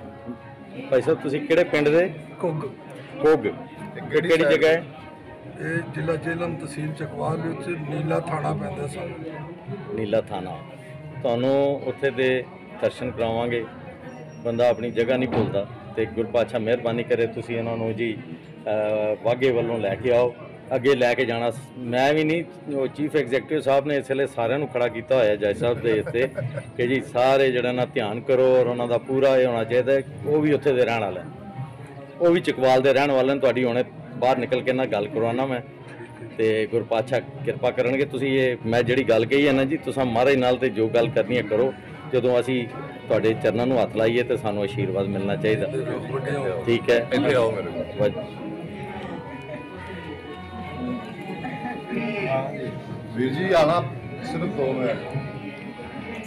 ਭਾਈ ਸਾਹਿਬ ਤੁਸੀਂ ਕਿਹੜੇ ਪਿੰਡ ਦੇ? ਕੁੱਗ ਕਿਹੜੀ ਜਗ੍ਹਾ ਹੈ? ਇਹ ਜ਼ਿਲ੍ਹਾ ਜੇਲਮ ਤਹਿਸੀਲ ਚਕਵਾਲ ਵਿੱਚ ਨੀਲਾ ਥਾਣਾ ਪੈਂਦਾ ਸਨ। ਨੀਲਾ ਥਾਣਾ। ਤੁਹਾਨੂੰ ਉੱਥੇ ਦੇ ਦਰਸ਼ਨ ਕਰਾਵਾਂਗੇ। ਬੰਦਾ ਆਪਣੀ ਜਗ੍ਹਾ ਨਹੀਂ ਭੁੱਲਦਾ, ਤੇ ਗੁਰਪਾਤਸ਼ਾਹ ਮਿਹਰਬਾਨੀ ਕਰੇ ਤੁਸੀਂ ਇਹਨਾਂ ਨੂੰ ਜੀ ਵਾਗੇ ਵੱਲੋਂ ਲੈ ਕੇ ਆਓ, ਅੱਗੇ ਲੈ ਕੇ ਜਾਣਾ। ਮੈਂ ਵੀ ਨਹੀਂ, ਉਹ ਚੀਫ ਐਗਜ਼ੈਕਟਿਵ ਸਾਹਿਬ ਨੇ ਇਸ ਵੇਲੇ ਸਾਰਿਆਂ ਨੂੰ ਖੜਾ ਕੀਤਾ ਹੋਇਆ ਜੱਜ ਸਾਹਿਬ ਦੇ ਇੱਥੇ ਕਿ ਜੀ ਸਾਰੇ ਜਿਹੜਾ ਨਾ ਧਿਆਨ ਕਰੋ, ਔਰ ਉਹਨਾਂ ਦਾ ਪੂਰਾ ਇਹ ਹੋਣਾ ਚਾਹੀਦਾ ਉਹ ਵੀ ਉੱਥੇ ਦੇ ਰਹਿਣ ਵਾਲੇ, ਉਹ ਵੀ ਚਕਵਾਲ ਦੇ ਰਹਿਣ ਵਾਲੇ ਨੇ। ਤੁਹਾਡੀ ਹੁਣੇ ਬਾਹਰ ਨਿਕਲ ਕੇ ਨਾ ਗੱਲ ਕਰਵਾਉਣਾ ਮੈਂ, ਤੇ ਗੁਰਪਾਤਸ਼ਾਹ ਕਿਰਪਾ ਕਰਨਗੇ। ਤੁਸੀਂ ਇਹ ਮੈਂ ਜਿਹੜੀ ਗੱਲ ਕਹੀ ਹੈ ਨਾ ਜੀ, ਤੁਸੀਂ ਮਹਾਰਾਜ ਨਾਲ ਤੇ ਜੋ ਗੱਲ ਕਰਨੀ ਹੈ ਕਰੋ। ਜਦੋਂ ਅਸੀਂ ਤੁਹਾਡੇ ਚਰਨਾਂ ਨੂੰ ਹੱਥ ਲਾਈਏ ਤੇ ਸਾਨੂੰ ਆਸ਼ੀਰਵਾਦ ਮਿਲਣਾ ਚਾਹੀਦਾ। ਠੀਕ ਹੈ, वीर जी आना सिर्फ 2 मिनट।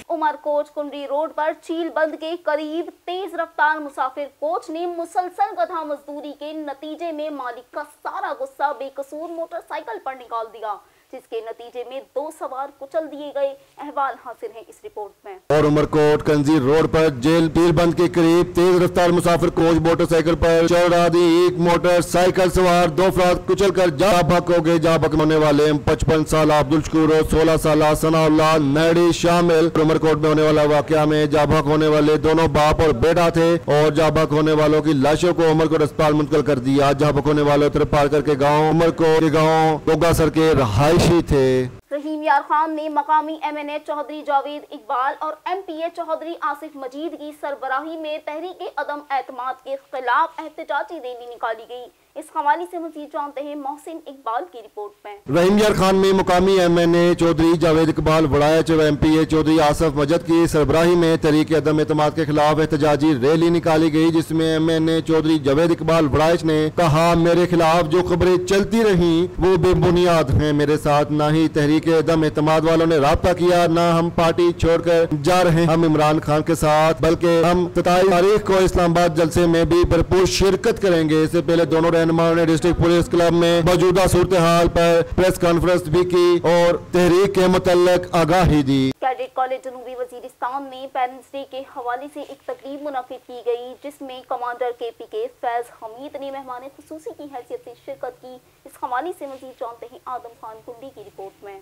उमरकोट कुंडी रोड पर चील बंद के करीब तेज रफ्तार मुसाफिर कोच ने मुसलसल गधा मजदूरी के नतीजे में मालिक का सारा गुस्सा बेकसूर मोटरसाइकिल पर निकाल दिया, जिसके नतीजे में 2 सवार कुचल दिए गए। अहवाल हासिल है इस रिपोर्ट में। और उमरकोट कंजीर रोड पर जेल बंद के करीब तेज रफ्तार मुसाफिर कोच मोटरसाइकिल पर चढ़ रहा थी। एक मोटरसाइकिल सवार 2 अफराद कुचल कर जा भक हो गए। जा भक होने वाले 55 साल अब्दुल शकूर और 16 साल सनाउल्लाह नैडी शामिल। उमरकोट में होने वाला वाकया में जा भक होने वाले दोनों बाप और बेटा थे, और जा भक होने वालों की लाशों को उमरकोट अस्पताल मुंतकिल कर दिया। जा भक होने वाले उतर पार करके गाँव उमरकोट के गाँव गोगासर के रहायशी थे। रहीम यार खान ने मकामी MNA चौधरी जावेद इकबाल और MPA चौधरी आसिफ मजीद की सरबराही में तहरीक अदम एतमाद के खिलाफ एहतजाजी रैली निकाली गई। इस हवाले से मजीद जानते हैं मोहसिन इकबाल की रिपोर्ट में। रहीम यार खान में मुकामी MNA चौधरी जावेद इकबाल वड़ायच व MPA चौधरी आसिफ मजीद की सरबराही में तहरीक अदम एतमाद के खिलाफ एहतजाजी रैली निकाली गई, जिसमें MNA चौधरी जावेद इकबाल वड़ायच ने कहा, मेरे खिलाफ जो खबरें चलती रही वो बेबुनियाद हैं। मेरे साथ ना ही तहरीक अदम एतमाद वालों ने राब्ता किया, ना हम पार्टी छोड़कर जा रहे हैं हम इमरान खान के साथ, बल्कि हम 27 तारीख को इस्लामाबाद जलसे में भी भरपूर शिरकत करेंगे। इससे पहले दोनों रहनुमाओं ने डिस्ट्रिक्ट पुलिस क्लब में मौजूदा सूरत हाल पर प्रेस कॉन्फ्रेंस भी की और तहरीक के मुतल्लिक आगाही दी। कैडेट कॉलेज जनूबी वजीरिस्तान में पेरेंट्स डे के हवाले से एक तकरीब मुनक्किद की गई, जिसमें कमांडर KPK फैज हमीद ने मेहमान खुसूसी की हैसियत से शिरकत की। इस हवाले से मजीद जानते हैं आदम खान कुंडी की रिपोर्ट में।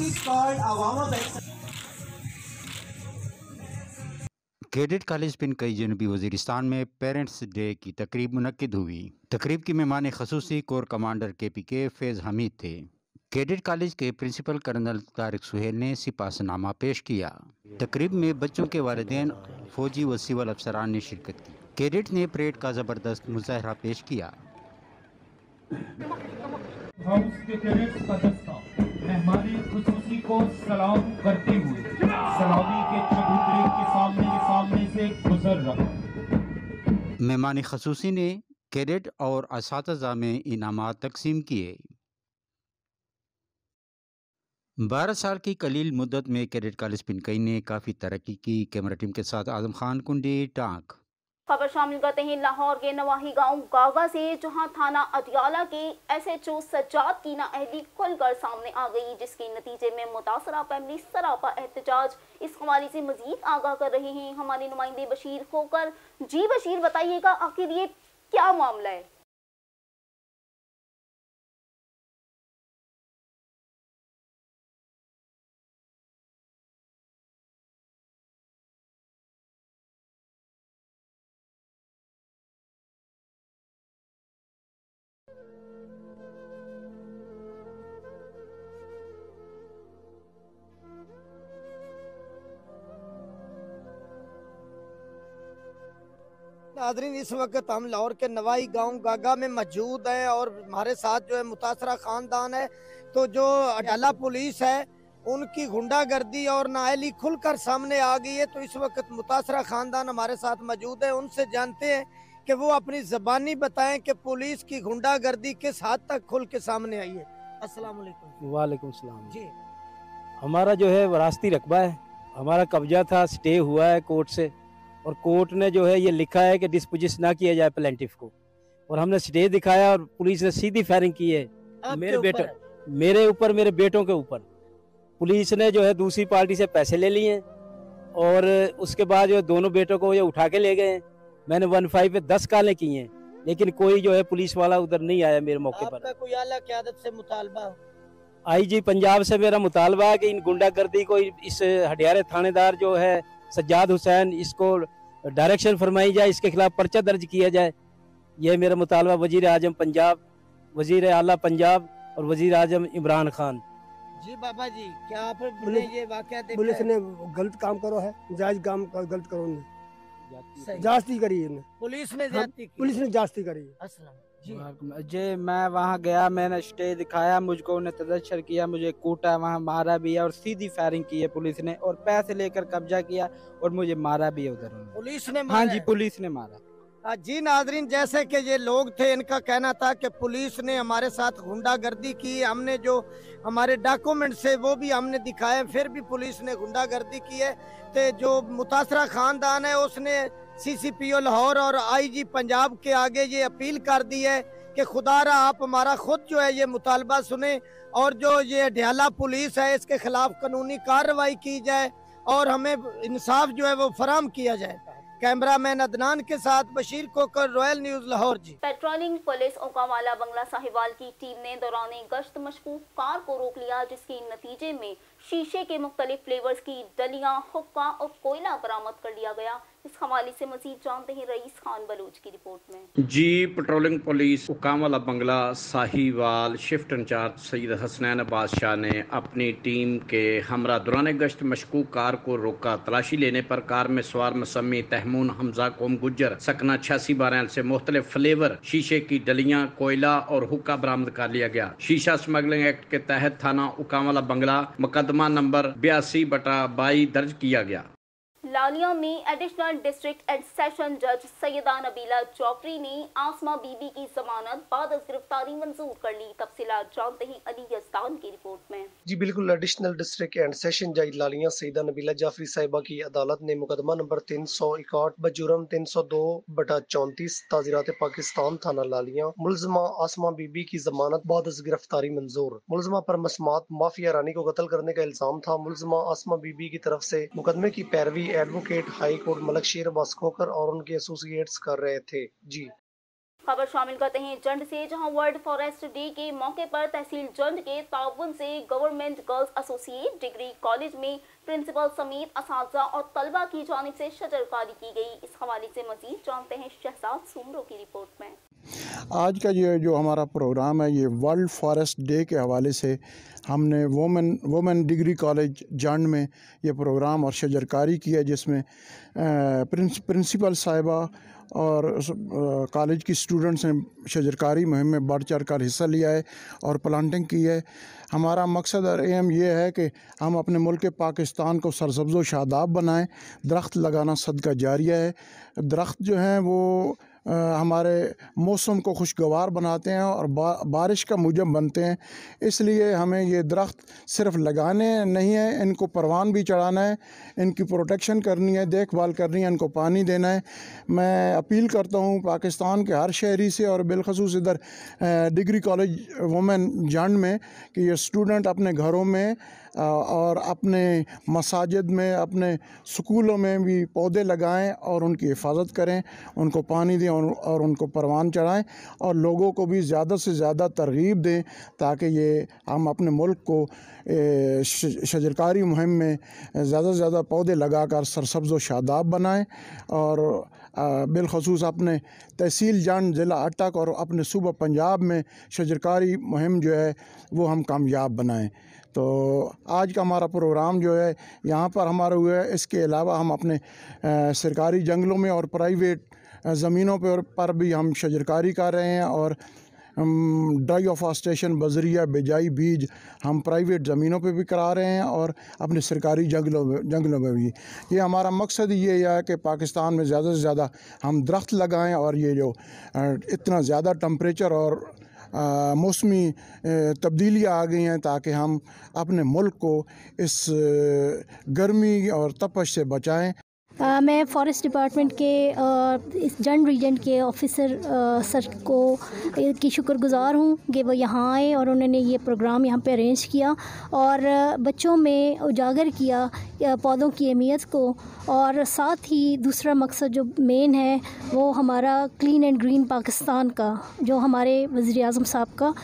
is called Awama Bank. Cadet college pin कई जनूबी वजीरिस्तान में पेरेंट्स डे की तकरीब मुनक्किद हुई। तकरीब की मेहमान खसूसी कोर कमांडर KPK फैज़ हमीद थे। कैडेट कॉलेज के प्रिंसिपल कर्नल तारिक सुहेल ने सिपाहीनामा पेश किया। तकरीब में बच्चों के वालिदैन, फौजी व सिविल अफसरान ने शिरकत की। कैडेट ने परेड का ज़बरदस्त मुजाहरा पेश किया। हाउस के कैडेट्स का दस्ता मेहमानी खुसूसी को सलाम करते हुए सलामी के चबूतरे के सामने से गुजर रहा। मेहमान खसूसी ने कैडेट और असातिज़ा में इनामात तकसीम किए। 12 साल की कलील मुद्दत में कैडेट कॉलेज पिनकई ने काफ़ी तरक्की की। कैमरा टीम के साथ आजम खान कुंडी टांक। खबर शामिल करते हैं लाहौर के नवाही गांव गागा से, जहां थाना अदियाला के SHO सज्जाद की नाअहली खुलकर सामने आ गई, जिसके नतीजे में मुतासरा फैमिली सरापा एहतजाज। इस हवाले से मजीद आगाह कर रहे हैं हमारे नुमाइंदे बशीर खोकर। जी बशीर, बताइएगा आखिर ये क्या मामला है? नाज़रीन, इस वक्त हम लाहौर के नवाई गांव गागा में मौजूद हैं और हमारे साथ जो है मुतासरा खानदान है। तो जो अडाला पुलिस है उनकी गुंडागर्दी और नाअहली खुलकर सामने आ गई है। तो इस वक्त मुतासरा खानदान हमारे साथ मौजूद है, उनसे जानते हैं कि वो अपनी ज़बानी बताएं कि पुलिस की गुंडागर्दी किस हद तक खुल के सामने आई है। अस्सलाम वालेकुम। वालेकुम सलाम जी। हमारा जो है वरासती रकबा है, हमारा कब्जा था, स्टे हुआ है कोर्ट से, और कोर्ट ने जो है ये लिखा है कि डिस्पोजिस ना किया जाए प्लेंटिफ को, और हमने स्टे दिखाया और पुलिस ने सीधी फायरिंग की है मेरे ऊपर, मेरे बेटों के ऊपर। पुलिस ने जो है दूसरी पार्टी से पैसे ले लिए और उसके बाद जो दोनों बेटों को ये उठा के ले गए। मैंने 15 पे 10 कालें की हैं, लेकिन कोई जो है पुलिस वाला उधर नहीं आया मेरे मौके पर। आपका कोई आला क़यादत से मुतालबा? IG पंजाब से मेरा मुतालबा है कि इन गुंडागर्दी को, इस हडियारे थानेदार जो है सज्जाद हुसैन, इसको डायरेक्शन फरमाई जाए, इसके खिलाफ पर्चा दर्ज किया जाए। ये मेरा मुतालबा वजीर आजम पंजाब, वजीर आला पंजाब और वजीर आजम इमरान खान। जी बाबा जी, क्या आप ये वाकया देखा? पुलिस ने गलत काम करो है, जायज काम गलत करो ने, जास्ती करी है। पुलिस ने जास्ती की? पुलिस ने जास्ती करी है। जी, मैं वहाँ गया, मैंने स्टे दिखाया, मुझको उन्हें तदश्शर किया, मुझे कूटा, वहाँ मारा भी है और सीधी फायरिंग की है पुलिस ने, और पैसे लेकर कब्जा किया और मुझे मारा भी है उधर। पुलिस ने हाँ जी, पुलिस ने मारा। जी नाजरीन, जैसे कि ये लोग थे, इनका कहना था कि पुलिस ने हमारे साथ गुंडागर्दी की। हमने जो हमारे डॉक्यूमेंट से वो भी हमने दिखाए, फिर भी पुलिस ने गुंडागर्दी की है। तो जो मुतासरा खानदान है उसने CCPO लाहौर और IG पंजाब के आगे ये अपील कर दी है कि खुदारा आप हमारा खुद जो है ये मुतालबा सुने, और जो ये अडियाला पुलिस है इसके खिलाफ कानूनी कार्रवाई की जाए और हमें इंसाफ जो है वो फराहम किया जाए। कैमरामैन अदनान के साथ बशीर कोकर, रॉयल न्यूज़ लाहौर। जी। पेट्रोलिंग पुलिस ओकावाला बंगला साहिवाल की टीम ने दौरान गश्त मशकूक कार को रोक लिया, जिसके नतीजे में शीशे के मुख्तलिफ फ्लेवर्स की डलियां, हुक्का और कोयला बरामद कर लिया गया। इस हवाले से मजीद जानते हैं रईस खान बलूच की रिपोर्ट में। जी, पेट्रोलिंग पुलिस ओकावाला बंगला साहिवाल शिफ्ट इंचार्ज सैयद हसनैन अब्बास शाह ने अपनी टीम के हमरा दौरान गश्त मशकूक कार को रोका। तलाशी लेने पर कार में सवार मसमी तहमून हमजा कोम गुज्जर सकना 8612 से मुख्तलिफ फ्लेवर, शीशे की डलियां, कोयला और हुक्का बरामद कर लिया गया। शीशा स्मगलिंग एक्ट के तहत थाना ओकावाला बंगला मुकदमा नंबर 82/22 दर्ज किया गया। लालिया में एडिशनल डिस्ट्रिक्ट एंड सेशन जज सैयदा नबीला चौधरी ने आसमा बीबी की जमानत बाद गिरफ्तारी मंजूर कर ली। तफसीलात जानते हैं अली यज़दान की रिपोर्ट में। जी बिल्कुल, एडिशनल डिस्ट्रिक्ट एंड सेशन जज लालिया सैयदा नबीला जाफरी साहिबा की अदालत ने मुकदमा नंबर 361 बजुर्म 302/34 ताज़ीरात पाकिस्तान थाना लालिया मुलजमा आसमा बीबी की जमानत बाद गिरफ्तारी मंजूर। मुलजमा पर मसमात माफिया रानी को कत्ल करने का इल्जाम था। मुलजमा आसमा बीबी की तरफ से मुकदमे की पैरवी एडवोकेट हाई कोर्ट मलक शेर अब्बास खोकर और उनके एसोसिएट्स कर रहे थे। जी। खबर शामिल करते हैं जंड से, जहां वर्ल्ड फॉरेस्ट डे के मौके पर तहसील जंड के ताउन से government girls associate degree college में प्रिंसिपल समेत असातिज़ा और तलबा की जानिब से शजरकारी की गई। इस हवाले से मजीद जानते हैं शहजाद सुमरो की रिपोर्ट में। आज का ये जो हमारा प्रोग्राम है ये वर्ल्ड फॉरेस्ट डे के हवाले से हमने वोमेन डिग्री कॉलेज जंड में ये प्रोग्राम और शजरकारी की है, जिसमें प्रिंसिपल साहिबा और कॉलेज की स्टूडेंट्स ने शजरकारी मुहिम में बढ़ चढ़ कर हिस्सा लिया है और प्लांटिंग की है। हमारा मकसद और एम ये है कि हम अपने मुल्क पाकिस्तान को सरसब्ज़ व शादाब बनाएं। दरख्त लगाना सदका जारिया है। दरख्त जो हैं वो हमारे मौसम को खुशगवार बनाते हैं और बारिश का मूजब बनते हैं। इसलिए हमें ये दरख्त सिर्फ लगाने नहीं है, इनको परवान भी चढ़ाना है, इनकी प्रोटेक्शन करनी है, देखभाल करनी है, इनको पानी देना है। मैं अपील करता हूँ पाकिस्तान के हर शहरी से और बिलखसूस इधर डिग्री कॉलेज वुमेन जंड में कि ये स्टूडेंट अपने घरों में और अपने मसाजिद में, अपने स्कूलों में भी पौधे लगाएं और उनकी हिफाजत करें, उनको पानी दें और उनको परवान चढ़ाएं और लोगों को भी ज़्यादा से ज़्यादा तरगीब दें ताकि ये हम अपने मुल्क को शजरकारी मुहिम में ज़्यादा से ज़्यादा पौधे लगाकर सरसब्ज़ व शादाब बनाएं और बिलखसूस अपने तहसील जंड ज़िला अटक और अपने सूबा पंजाब में शजरकारी मुहिम जो है वो हम कामयाब बनाएं। तो आज का हमारा प्रोग्राम जो है यहाँ पर हमारा हुआ है। इसके अलावा हम अपने सरकारी जंगलों में और प्राइवेट ज़मीनों पर भी हम शजरकारी कर रहे हैं और डाईफॉरेस्टेशन बजरिया बिजाई बीज हम प्राइवेट ज़मीनों पे भी करा रहे हैं और अपने सरकारी जंगलों में भी। ये हमारा मकसद ये है कि पाकिस्तान में ज़्यादा से ज़्यादा हम दरख्त लगाएं और ये जो इतना ज़्यादा टेम्परेचर और मौसमी तब्दीलियाँ आ गई हैं ताकि हम अपने मुल्क को इस गर्मी और तपश से बचाएं। मैं फॉरेस्ट डिपार्टमेंट के इस जंड रीजन के ऑफिसर सर को की शुक्रगुज़ार हूँ कि वो यहाँ आए और उन्होंने ये प्रोग्राम यहाँ पे अरेंज किया और बच्चों में उजागर किया पौधों की अहमियत को। और साथ ही दूसरा मकसद जो मेन है वो हमारा क्लीन एंड ग्रीन पाकिस्तान का, जो हमारे वज़ीर आज़म साहब का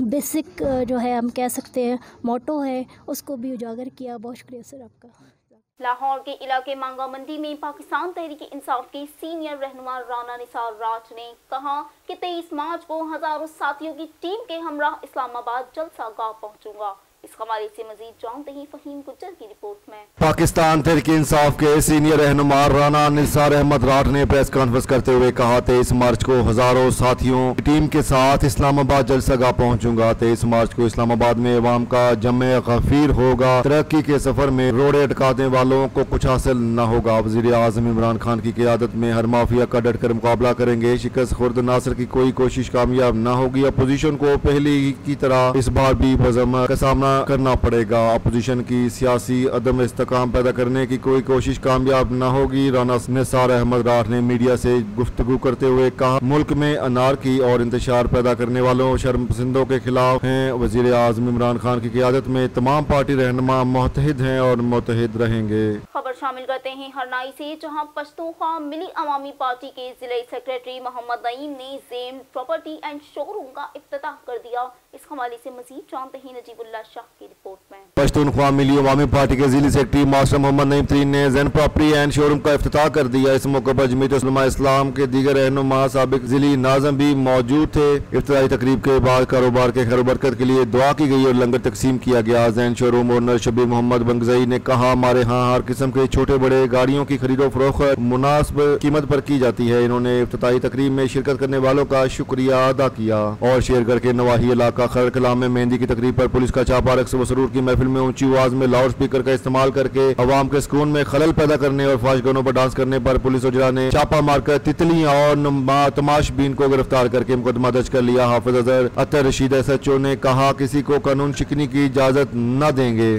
बेसिक जो है हम कह सकते हैं मोटो है, उसको भी उजागर किया। बहुत शुक्रिया सर आपका। लाहौर के इलाके मांगा मंडी में पाकिस्तान तहरीक इंसाफ की सीनियर रहनुमा राना निसार राज ने कहा कि 23 मार्च को हजारों साथियों की टीम के हमराह इस्लामाबाद जलसा गाह पहुंचूंगा। इस हवाले से मजीद जानते ही फहीम गुज्जर की रिपोर्ट में। पाकिस्तान तहरीक इंसाफ के सीनियर रहनुमा राना निसार अहमद राठ ने प्रेस कॉन्फ्रेंस करते हुए कहा 23 मार्च को हजारों साथियों की टीम के साथ इस्लामाबाद जलसागाह पहुंचूंगा। 23 मार्च को इस्लामाबाद में अवाम का जमे गफीर होगा। तरक्की के सफर में रोड़े अटकाने वालों को कुछ हासिल न होगा। वजीर आजम इमरान खान की क़यादत में हर माफिया का डट कर मुकाबला करेंगे। शिकस्त खुर्द नासर की कोई कोशिश कामयाब न होगी। अपोजिशन को पहले की तरह इस बार भी बज़म का सामना करना पड़ेगा। अपोजिशन की सियासी अदम इस्तेकाम पैदा करने की कोई कोशिश कामयाब न होगी। राना निसार अहमद राठ ने मीडिया से गुफ्तगू करते हुए कहा मुल्क में अनारकी और इंतशार पैदा करने वालों शर्म पसंदों के खिलाफ हैं। वजीर आज़म इमरान खान की क़यादत में तमाम पार्टी रहनुमा मुत्तहिद हैं और मुत्तहिद रहेंगे। खबर शामिल करते हैं हरनाई से, जहां पश्तूनख्वा मिली अवामी पार्टी के जिला सेक्रेटरी मोहम्मद नईम ने ज़ेम प्रॉपर्टी एंड शोरूम का इफ्तिताह कर दिया। इस हवाले से मजीद जानते हैं नजीबुल्लाह शाह की रिपोर्ट में। पश्तूनख्वा मिली अवामी पार्टी के जिला सेक्रेटरी मास्टर मोहम्मद नईम तरीन ने ज़ेन प्रॉपर्टी एंड शोरूम का इफ्तिताह कर दिया। इस मौके पर जमीयत उलमा इस्लाम के दीगर रहनुमा साबिक जिली नाज़म भी मौजूद थे। इफ्तिताही तकरीब के बाद कारोबार के खैर बरकत के लिए दुआ की गई और लंगर तकसीम किया गया। Zen showroom owner Shabbir Mohammad Bangzai ने कहा हमारे यहाँ हर किस्म के छोटे बड़े गाड़ियों की खरीदो फरोख्त मुनासिब कीमत पर की जाती है। इन्होंने इफ्तिताही तकरीब में शिरकत करने वालों का शुक्रिया अदा किया। और शेरगढ़ के नवाही इलाका खैर कलाम में मेहंदी की तकरीब पर पुलिस का छापा रक्स व सरूर की महफिल में ऊंची आवाज में लाउड स्पीकर का इस्तेमाल करके अवाम के सुकून में खलल पैदा करने और फाश गानों पर डांस करने पर पुलिस उजरा ने छापा मारकर तितलियां और तमाशबीन को गिरफ्तार करके मुकदमा दर्ज कर लिया। हाफिज अजहर अतर रशीद SHO ने कहा किसी को कानून शिकनी की इजाजत न देंगे।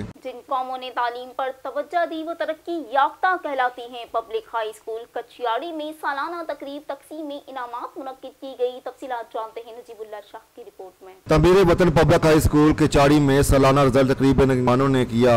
कौमों ने तालीम पर तवज्जो दी वो तरक्की याफ्ता कहलाती हैं। पब्लिक हाई स्कूल कचियाड़ी में सालाना तकरीब तकसीम इनामात मुनक्किद की गई। तफसीलात जानते हैं नजीबुल्लाह शाह की रिपोर्ट में। तमीर वतन पब्लिक हाई स्कूल कचियाड़ी में सालाना रिजल्ट तकरीब मेहमानों ने किया।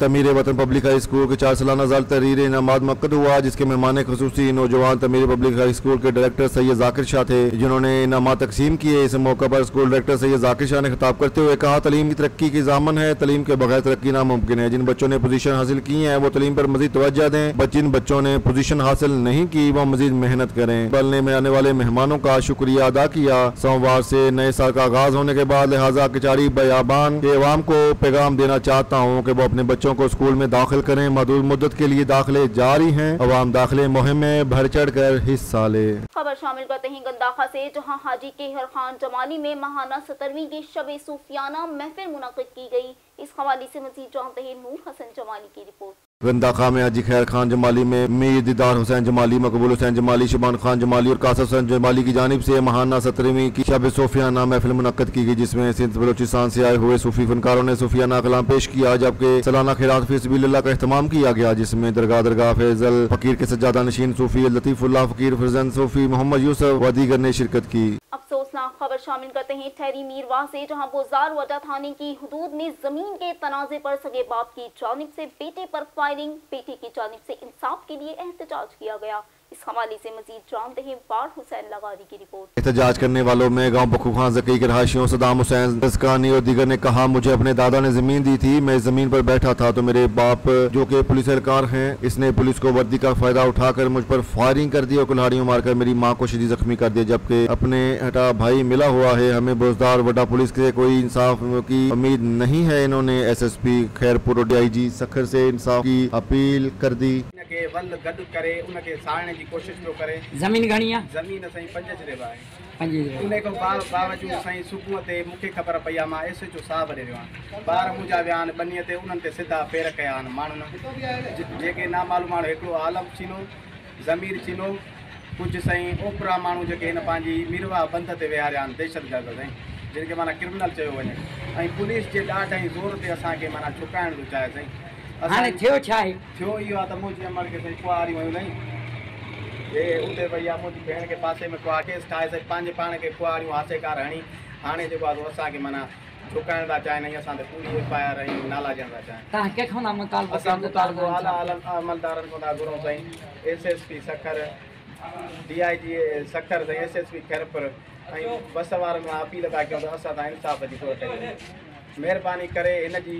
तमीर वतन पब्लिक हाई स्कूल के 4 सालाना रिजल्ट तहरीर इनामात मुनक्किद हुआ, जिसके मेहमान खुसूसी नौजवान तमीर पब्लिक हाई स्कूल के डायरेक्टर सैयद जाकिर शाह थे, जिन्होंने इनामात तकसीम किए। इस मौके पर स्कूल डायरेक्टर सैयद जाकिर शाह ने खिताब करते हुए कहा, तालीम की तरक्की की जामन है, तालीम के बगैर तरक्की नामुमकिन है। जिन बच्चों ने पोजीशन हासिल की है वो तालीम पर मजीद तवज्जो दें। जिन बच्चों ने पोजीशन हासिल नहीं की वो मजीद मेहनत करें। बलने में आने वाले मेहमानों का शुक्रिया अदा किया। सोमवार से नए साल का आगाज होने के बाद लिहाजा कचियाड़ी बयाबान के अवाम को पैगाम देना चाहता हूँ कि वो अपने बच्चों को स्कूल में दाखिल करें। महदूद मुद्दत के लिए दाखिले जारी हैं। अवाम दाखिले मुहिम में बढ़ चढ़ कर हिस्सा ले। खबर शामिल करते हैं गंदाखा से, जहां हाजी केहर खान जमाली में माहाना 17वीं की शब सूफियाना महफिल मुनक़िद की गई। इस हवाले से मजीद जानते हैं नूर हसन जमाली की रिपोर्ट। गंदाखा में हाजी खैर खान जमाली में मीर दीदार हुसैन जमाली, मकबूल हुसैन जमाली, शबान खान जमाली और कासर हुसैन जमाली की जानिब से महाना 17वीं की शब सूफियाना महफिल मुनक्किद की गई, जिसमें सिंध बलोचिस्तान से आए हुए सूफी फनकारों ने सूफियाना कलाम पेश किया। जबकि सालाना खैरात फी सबीलिल्लाह का अहतमाम किया गया, जिसमें दरगाह फैजल फकीर के सज्जादा नशीन सूफी लतीफुल्लाह फकीर फरजंद सूफी मोहम्मद यूसुफ व दीगर ने शिरकत की। अफसोसनाक खबर शामिल करते हैं ठहरी मीरवाह से, जहां बोजार वजा थाने की हुदूद में जमीन के तनाजे पर सगे बाप की जानिब से बेटे पर फायरिंग, बेटे की जानिब से इंसाफ के लिए एहतजाज किया गया। इस हवाले से मजीद जानते हैं वार हुसैन लगारी की रिपोर्ट। एहतजाज करने वालों में गांव बखू खान जकी के रहायशियों सदाम हुसैन दस्कानी और दीगर ने कहा, मुझे अपने दादा ने जमीन दी थी, मैं इस जमीन पर बैठा था तो मेरे बाप जो कि पुलिस एहलकार हैं, इसने पुलिस को वर्दी का फायदा उठाकर मुझ पर फायरिंग कर दी और कुल्हाड़ियों मारकर मेरी माँ को शदीद जख्मी कर दिया। जबकि अपने हटा भाई मिला हुआ है, हमें बोजदार वडा पुलिस से कोई इंसाफ की उम्मीद नहीं है। इन्होंने SSP खैरपुर और DIG सखर से इंसाफ की अपील कर दी। कोशिश पियो करे। ज़मीन घणी आहे? ज़मीन असांजी 5 जरेबा आहे। उन खां बावजूद साईं सुबुह ते मूंखे ख़बर पई आहे, मां SHO साहब ॾे वियो आहियां। ॿार मुंहिंजा विया आहिनि बनीअ ते, उन्हनि ते सिधा पेर कया आहिनि माण्हुनि जेके नामालूम माण्हू। हिकिड़ो आलम चीनो, ज़मीर चीनो, कुझु साईं ओपरा माण्हू जेके हिन पंहिंजी मीरवा बंद ते विहारिया आहिनि दहशतगर्द साईं, जिन खे माना क्रिमिनल चयो वञे। ऐं पुलिस जे ॾाढा ई ज़ोर ते असांखे माना झुकाइण थो चाहे साईं। हाणे थियो छा आहे? थियो इहो आहे त मुंहिंजी अमर खे साईं कुआरी वियूं साईं। ये उते भैया मुझी भेण के पासे में को केस ठाहे से पंहिंजे पाण खे कुआरियूं हासेकार हणी हाणे जेको आहे असांखे माना झुकाइण था चाहिनि ऐं असां ते पूरी FIR ऐं नाला ॾियण था चाहिनि। तव्हां कंहिंखां था मुतालबो? असां मुतालबो आला अमलदारनि खां था घुरूं Sai. SSP Sukkur, DIG Sukkur Sai, SSP Khairpur ऐं बस वारनि खां अपील था कयूं त असां तव्हां इंसाफ़ जी तौर ते महिरबानी करे हिन जी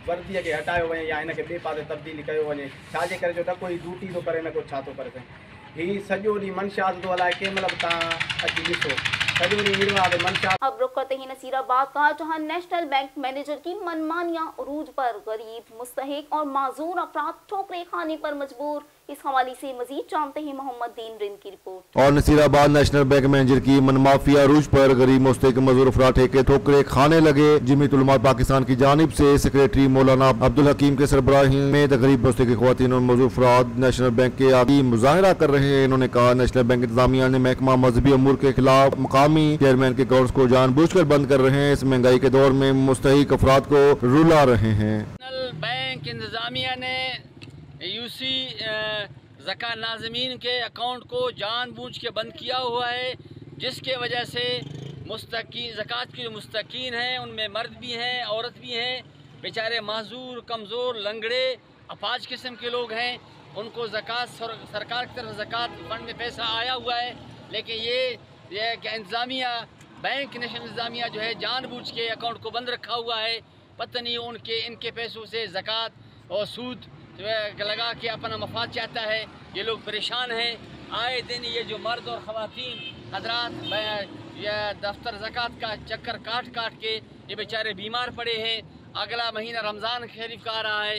वर्दीअ खे हटायो वञे या हिन खे ॿिए पासे तब्दीली कयो वञे। छाजे करे जो न कोई ड्यूटी थो करे न को छा थो करे साईं। ही सॼो ॾींहुं मनशात थो हलाए, कंहिं महिल बि तव्हां अची ॾिसो सॼो ॾींहुं मीरवा ते मनशात। अब रुख करते हैं नसीराबाद का, जहां नेशनल बैंक मैनेजर की मनमानियां उरूज पर, गरीब मुस्तहिक और माजूर अफराद ठोकरे खाने पर मजबूर। इस हवाले से मजीद जानते हैं मोहम्मद दीन रिंद की रिपोर्ट। और नसीराबाद नेशनल बैंक मैनेजर की मनमाफिया अरूज पर गरीब मुस्तहिक मजदूर अफराद ठेके ठोकरे खाने लगे। जमीयत उलमा पाकिस्तान की जानिब से सेक्रेटरी मौलाना अब्दुल हकीम के सरबराही में गरीब मुस्तहिक ख्वातीन और मजदूर अफराद नेशनल बैंक के आगे मुजाहरा कर रहे हैं। इन्होंने कहा, नेशनल बैंक इंतजामिया ने महकमा मजहबी अमूर के खिलाफ मुकामी चेयरमैन के अकाउंट्स को जानबूझकर बंद कर रहे हैं। इस महंगाई के दौर में मुस्तहिक अफराद को रुला रहे हैं। नेशनल बैंक इंतजामिया ने UC ज़का नाज़मीन के अकाउंट को जानबूझ के बंद किया हुआ है, जिसके वजह से ज़कात की जो मुस्तकीन हैं उनमें मर्द भी हैं औरत भी हैं, बेचारे माजूर कमज़ोर लंगड़े अपाज किस्म के लोग हैं। उनको ज़कात सरकार की तरफ ज़कात फंड में पैसा आया हुआ है, लेकिन ये क्या इंतज़ामिया बैंक नेशनल इंतज़ामिया जो है जानबूझ के अकाउंट को बंद रखा हुआ है। पता नहीं इनके पैसों से ज़कात और सूद लगा के अपना मफाद चाहता है। ये लोग परेशान हैं। आए दिन ये जो मर्द और ख़वातीन हजरात या दफ्तर ज़कात का चक्कर काट के ये बेचारे बीमार पड़े हैं। अगला महीना रमज़ान शरीफ का आ रहा है,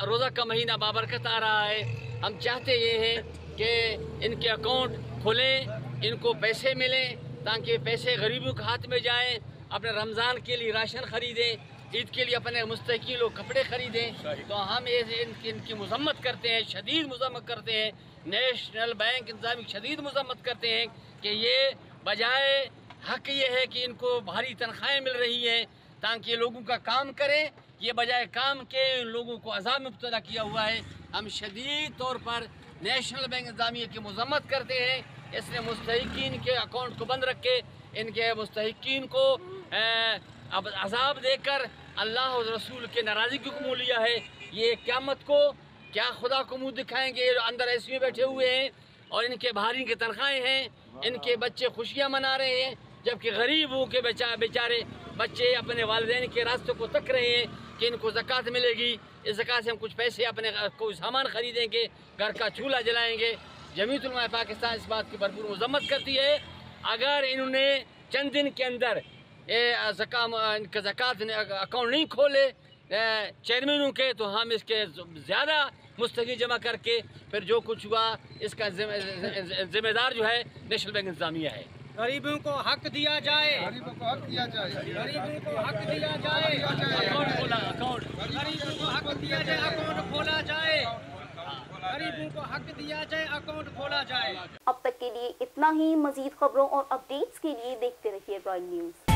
रोज़ा का महीना बाबरकत आ रहा है। हम चाहते ये हैं कि इनके अकाउंट खुलें, इनको पैसे मिलें, ताकि पैसे गरीबों के हाथ में जाएं, अपने रमज़ान के लिए राशन ख़रीदें, ईद के लिए अपने मुस्तहिकीन लोग कपड़े ख़रीदें। तो हम इनकी मज़म्मत करते हैं, शदीद मज़म्मत करते हैं। नेशनल बैंक इंतज़ामी शदीद मज़म्मत करते हैं कि ये बजाय हक़ ये है कि इनको भारी तनख्वाहें मिल रही हैं, ताकि लोगों का काम करें। ये बजाय काम के उन लोगों को अज़ाब में मुब्तला किया हुआ है। हम शदीद तौर पर नेशनल बैंक इंतज़ामिया की मज़म्मत करते हैं। इसने मुस्तहिकीन के अकाउंट को बंद रख के इनके मुस्तहिकीन को अब अज़ाब देकर अल्लाह और रसूल के नाराज़गी को कबूल लिया है। ये क़यामत को क्या खुदा को मुँह दिखाएंगे? अंदर ऐसे में बैठे हुए हैं और इनके भारी के तनख्वाहें हैं, इनके बच्चे खुशियाँ मना रहे हैं, जबकि गरीबों के बेचारे बच्चे अपने वालिदैन के रास्ते को तक रहे हैं कि इनको ज़कात मिलेगी, इस ज़कात से हम कुछ पैसे अपने कोई सामान ख़रीदेंगे, घर का चूल्हा जलाएंगे। जमीयत उलमा पाकिस्तान इस बात की भरपूर मज़म्मत करती है। अगर इन्होंने चंद दिन के अंदर इनका ज़कात अकाउंट नहीं खोले चेयरमैनों के, तो हम इसके ज़्यादा मुस्तकी जमा करके फिर जो कुछ हुआ इसका जिम्मेदार जो है नेशनल बैंक इंतज़ामिया है। गरीबों को हक दिया जाए, गरीबों को हक दिया जाए, गरीबों को हक दिया जाए, अकाउंट खोला, अकाउंट गरीबों को हक दिया जाए, अकाउंट खोला जाए, गरीबों को हक दिया जाए, अकाउंट खोला जाए। अब तक के लिए इतना ही। मजीद खबरों और अपडेट्स के लिए देखते रहिए रॉयल न्यूज़।